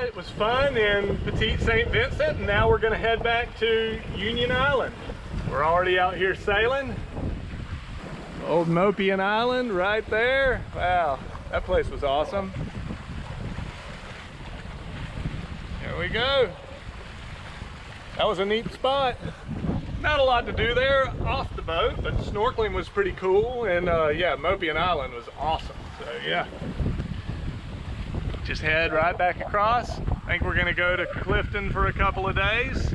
It was fun in Petite St Vincent, and now we're going to head back to Union Island. We're already out here sailing. Old Mopian Island right there. Wow, that place was awesome. Here we go. That was a neat spot. Not a lot to do there off the boat, but snorkeling was pretty cool, and yeah, Mopian Island was awesome. So yeah, just head right back across. I think we're gonna go to Clifton for a couple of days.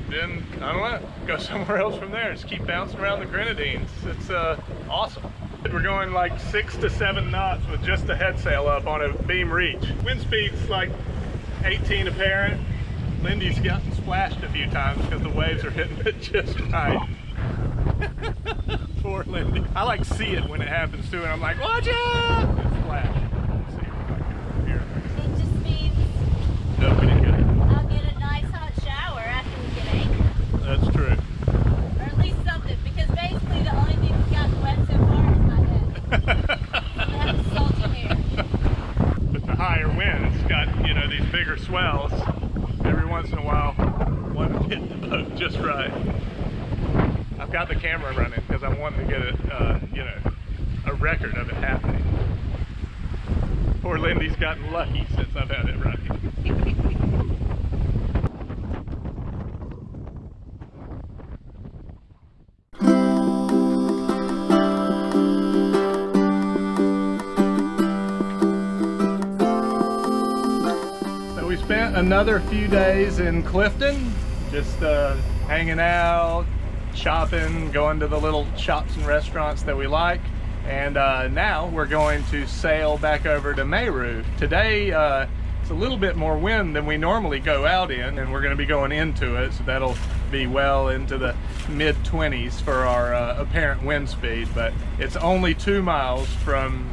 Then, I don't know, go somewhere else from there. Just keep bouncing around the Grenadines. It's awesome. We're going like 6 to 7 knots with just the head sail up on a beam reach. Wind speed's like 18 apparent. Lindy's gotten splashed a few times because the waves are hitting it just right. Poor Lindy. I like see it when it happens too, and I'm like, watch out! It's splash. Let's see what I can do here. It just means Nobody good. I'll get a nice hot shower after we get anchored. That's true. Or at least something, because basically the only thing that's gotten wet so far is my head. I have salty hair. With the higher wind, it's got, you know, these bigger swells. Every once in a while, one will hit the boat just right. I've got the camera running because I'm wanting to get it, you know, a record of it happening. Poor Lindy's gotten lucky since I've had it running. We spent another few days in Clifton, just hanging out, shopping, going to the little shops and restaurants that we like, and now we're going to sail back over to Meru. Today it's a little bit more wind than we normally go out in, and we're going to be going into it, so that'll be well into the mid-20s for our apparent wind speed, but it's only 2 miles from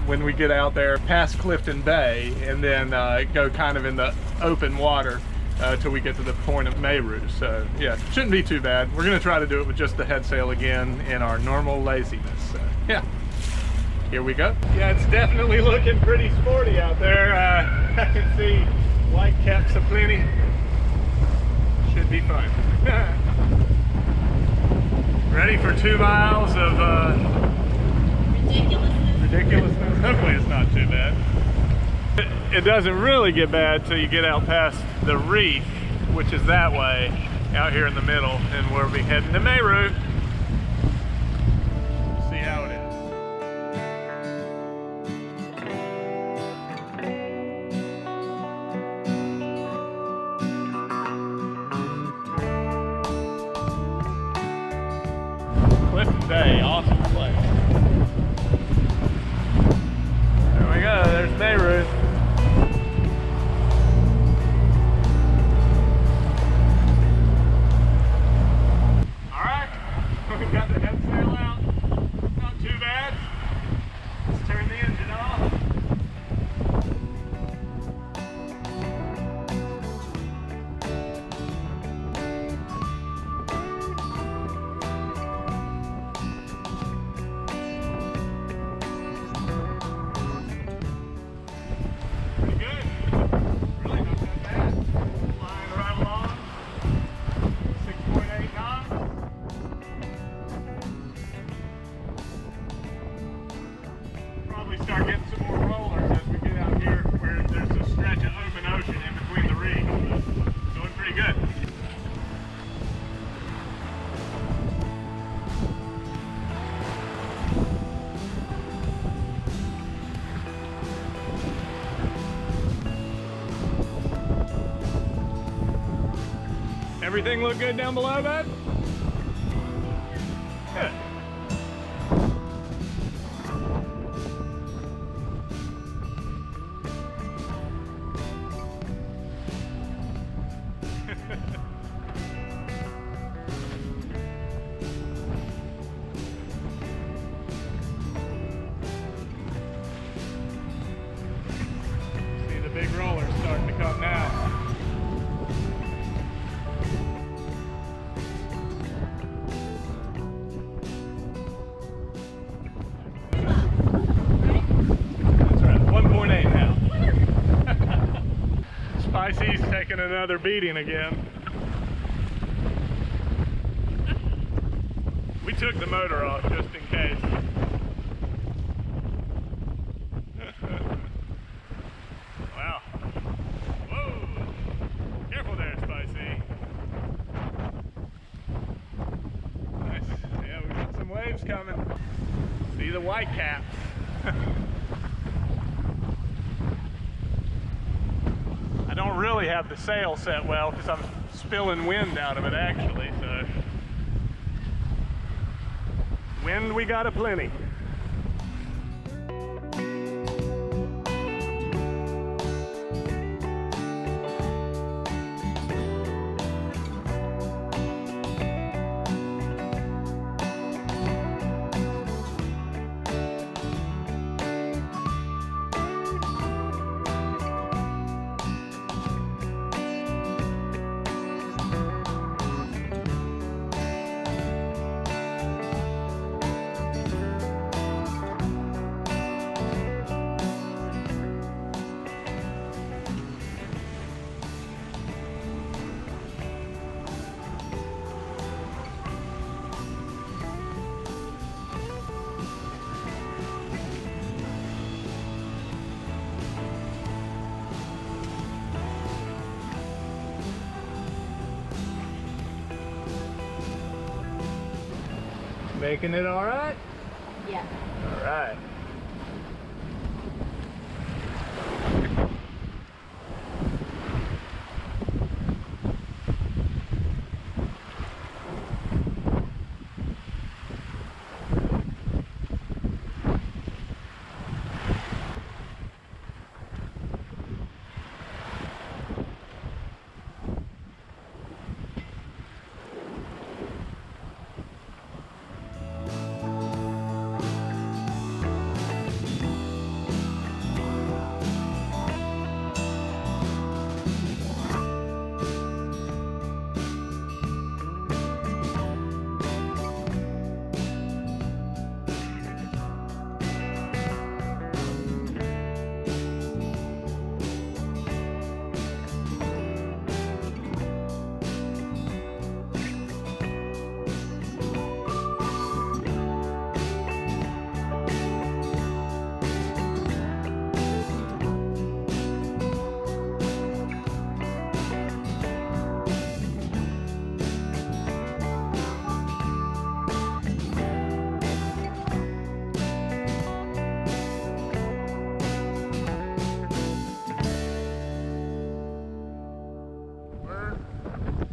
when we get out there past Clifton Bay, and then go kind of in the open water till we get to the point of Meru. So yeah, shouldn't be too bad. We're gonna try to do it with just the head sail again in our normal laziness. So yeah, here we go. Yeah, it's definitely looking pretty sporty out there. I can see white caps aplenty. Should be fun. Ready for 2 miles of ridiculousness. Hopefully it's not too bad. It doesn't really get bad till you get out past the reef, which is that way, out here in the middle, and we'll be heading to Mayreau. See how it is. Clifton Bay, awesome place. There we go, there's Meru. Alright, we got the head sail out. Not too bad. Let's turn the engine off. Start getting some more rollers as we get out here where there's a stretch of open ocean in between the reefs. Doing pretty good. Everything look good down below, bud? Good. See the big rollers starting to come now. That's right, 1.8 now. Spicy's taking another beating again. We took the motor off just in case. Wow. Whoa! Careful there, Spicy. Nice. Yeah, we got some waves coming. See the white caps. I don't really have the sail set well because I'm spilling wind out of it actually, so. Wind we got aplenty. Making it all right? Yeah. All right.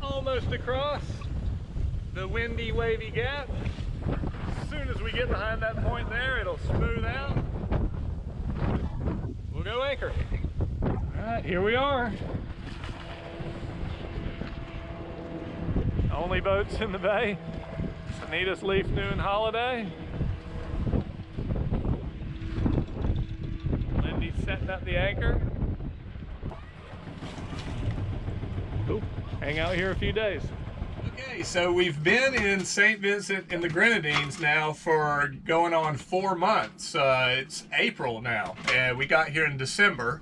Almost across the windy, wavy gap. As soon as we get behind that point there, it'll smooth out. We'll go anchor. All right, here we are. Only boats in the bay. Sanitas Leaf Noon Holiday. Lindy's setting up the anchor. Cool. Hang out here a few days. Okay, so we've been in St. Vincent and the Grenadines now for going on 4 months. It's April now, and we got here in December.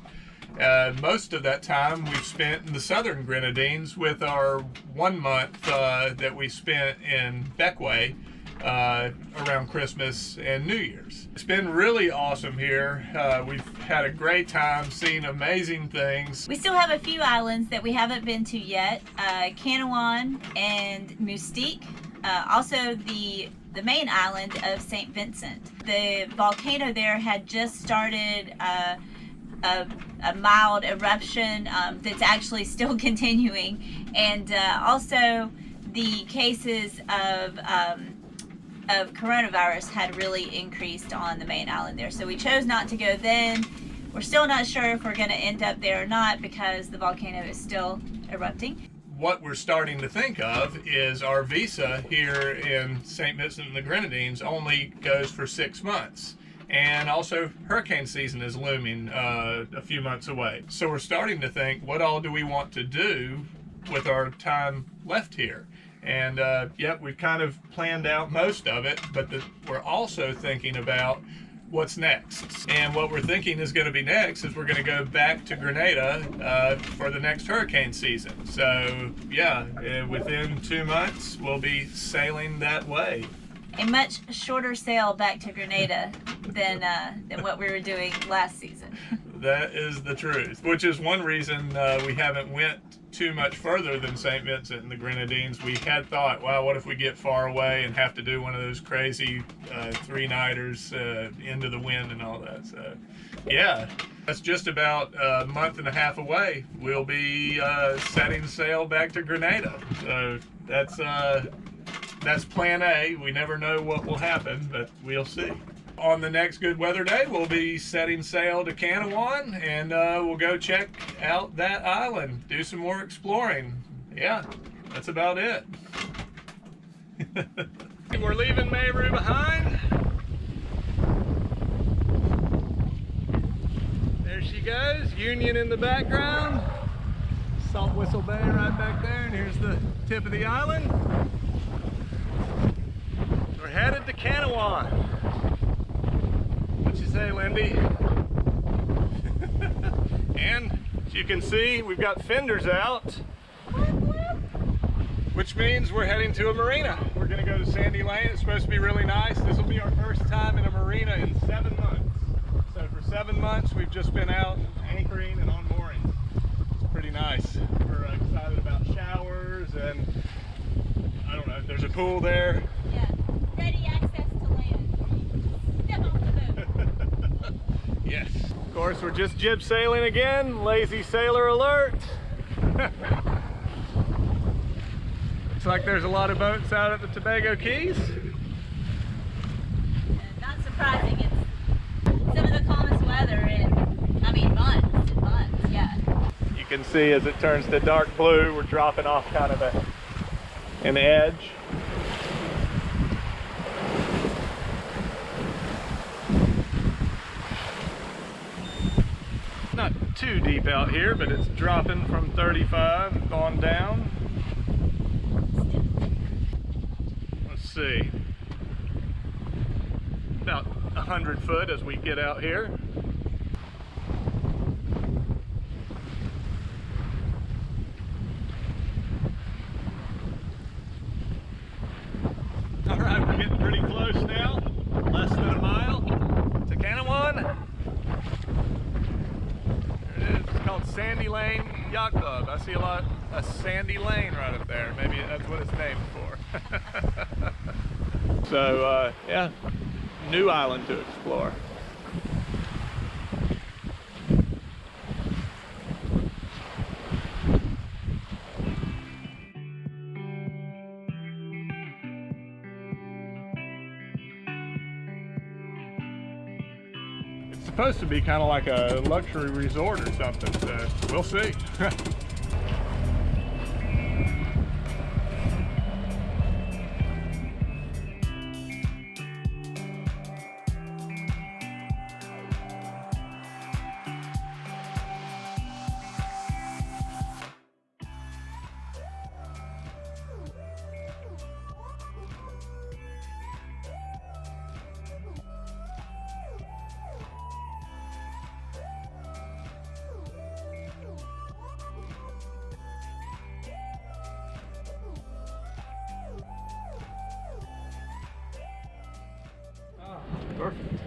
Most of that time we've spent in the southern Grenadines with our 1 month that we spent in Beckway around Christmas and New Year's. It's been really awesome here. We've had a great time, seen amazing things. We still have a few islands that we haven't been to yet. Canouan and Moustique. Also the main island of St. Vincent. The volcano there had just started a mild eruption that's actually still continuing. And also the cases of coronavirus had really increased on the main island there. So we chose not to go then. We're still not sure if we're going to end up there or not because the volcano is still erupting. What we're starting to think of is our visa here in St. Vincent and the Grenadines only goes for 6 months. And also hurricane season is looming a few months away. So we're starting to think, what all do we want to do with our time left here? And yep, we've kind of planned out most of it, but we're also thinking about what's next. And what we're thinking is going to be next is we're going to go back to Grenada for the next hurricane season. So yeah, within 2 months we'll be sailing that way. A much shorter sail back to Grenada than what we were doing last season. That is the truth, which is one reason we haven't went too much further than St. Vincent and the Grenadines. We had thought, wow, what if we get far away and have to do one of those crazy 3-nighters into the wind and all that. So yeah, that's just about a month and a half away. We'll be setting sail back to Grenada. So that's plan A. We never know what will happen, but we'll see. On the next good weather day, we'll be setting sail to Canouan, and we'll go check out that island, do some more exploring. Yeah, that's about it. We're leaving Meru behind. There she goes, Union in the background. Salt Whistle Bay right back there, and here's the tip of the island. We're headed to Canouan. What you say, Lindy? And as you can see, we've got fenders out, which means we're heading to a marina. We're going to go to Sandy Lane. It's supposed to be really nice. This will be our first time in a marina in 7 months. So for 7 months, we've just been out anchoring and on moorings. It's pretty nice. We're excited about showers, and I don't know, there's a pool there. Yeah, ready access to land. Step off the boat. Yes. Of course, we're just jib sailing again. Lazy sailor alert. Looks like there's a lot of boats out at the Tobago Keys. Not surprising, it's some of the calmest weather in, months, yeah. You can see as it turns to dark blue, we're dropping off kind of an edge. Not too deep out here, but it's dropping from 35 on down. Let's see, about 100 foot as we get out here. All right, we're getting pretty close now, less than a mile to Canouan. It's called Sandy Lane Yacht Club. I see a Sandy Lane right up there. Maybe that's what it's named for. So yeah, new island to explore. It's supposed to be kind of like a luxury resort or something, so we'll see. Perfect.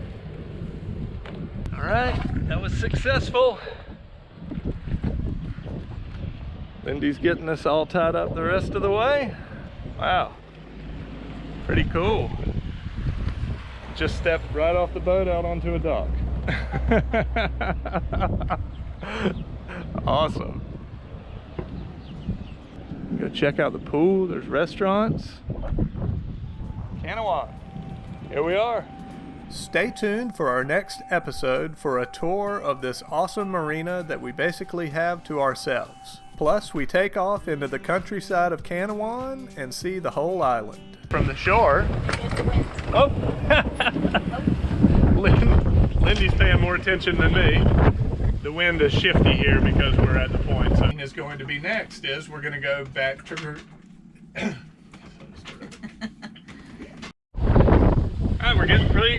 All right, that was successful. Lindy's getting us all tied up the rest of the way. Wow, pretty cool. Just stepped right off the boat out onto a dock. Awesome. Go check out the pool. There's restaurants. Canouan. Here we are. Stay tuned for our next episode for a tour of this awesome marina that we basically have to ourselves. Plus, we take off into the countryside of Canouan and see the whole island. From the shore. Oh! Lindy's paying more attention than me. The wind is shifty here because we're at the point. So is going to be next is we're going to go back to Alright, we're getting pretty